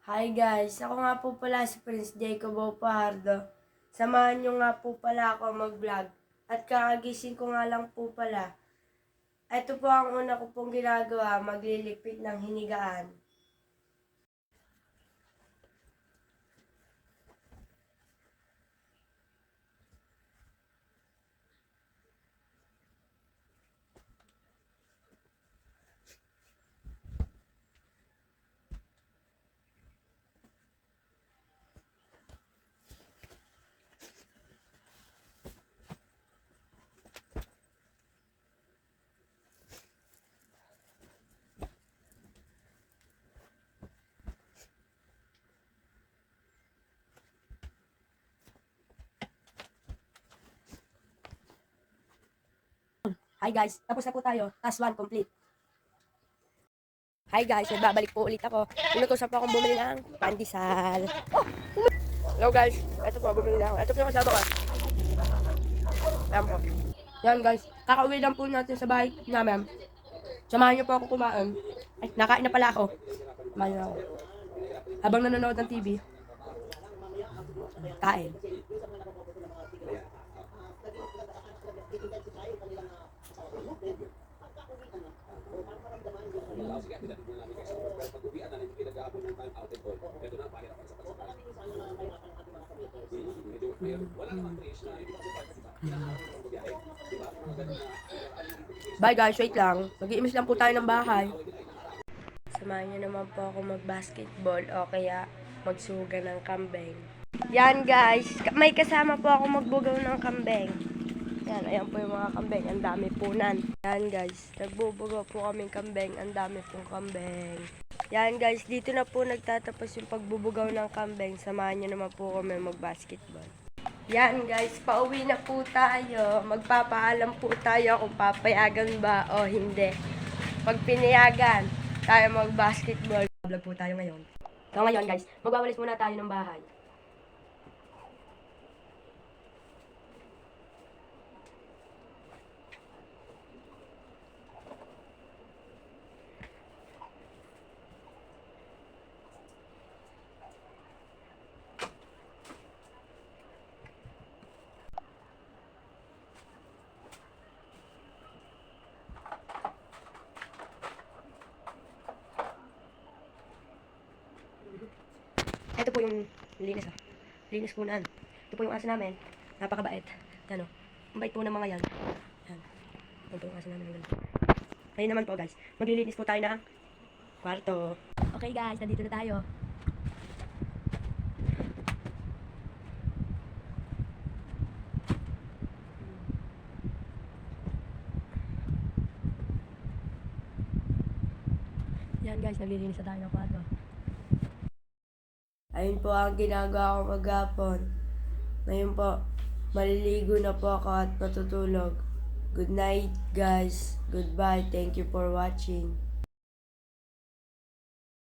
Hi guys, ako nga po pala si Prince Jacob Pardo. Samahan nyo nga po pala ako mag-vlog. At kakagising ko nga lang po pala. Ito po ang una ko pong ginagawa, magliligpit ng hinigaan. Hi guys, tapos na po tayo. Task 1 complete. Hi guys, nagbabalik po ulit ako. Inutosan po akong bumili ng pandesal. Hello guys, ito po, bumili na ako. Ito po yung kasama ko. Ayan po. Yan guys, kakauwi lang po natin sa bahay namin. Samahan niyo po ako kumain. Ay, nakain na pala ako. Samahan niyo ako. Habang nanonood ng TV. Kain. Bye guys, wait lang. Mag-iimis lang po tayo ng bahay. Samahan niyo naman po ako mag-basketball o kaya magsuga ng kambing. Yan guys, may kasama po ako magbugaw ng kambing. Yan, ayan po yung mga kambing. Ang dami punan. Yan guys, nagbubugaw po kaming kambing. Ang dami pong kambing. Yan guys, dito na po nagtatapos yung pagbubugaw ng kambing. Samahan niyo naman po kami mag-basketball. Yan guys, pauwi na po tayo. Magpapaalam po tayo kung papayagan ba o hindi. Pag pinayagan, tayo mag-basketball. Vlog po tayo ngayon. So ngayon guys, magwawalis muna tayo ng bahay. Ito po yung linis ah. Linis punan. Ito po yung aso namin. Napakabait. Ano? Ang bait po ng mga yan. Yan. Ito po yung aso namin. Ngayon naman po guys. Maglilinis po tayo ng kwarto. Okay guys, nandito na tayo. Yan guys, naglilinis na tayo ng kwarto. Ayun po ang ginagawa ko maghapon. Ngayon po, maliligo na po ako at matutulog. Good night guys. Goodbye. Thank you for watching.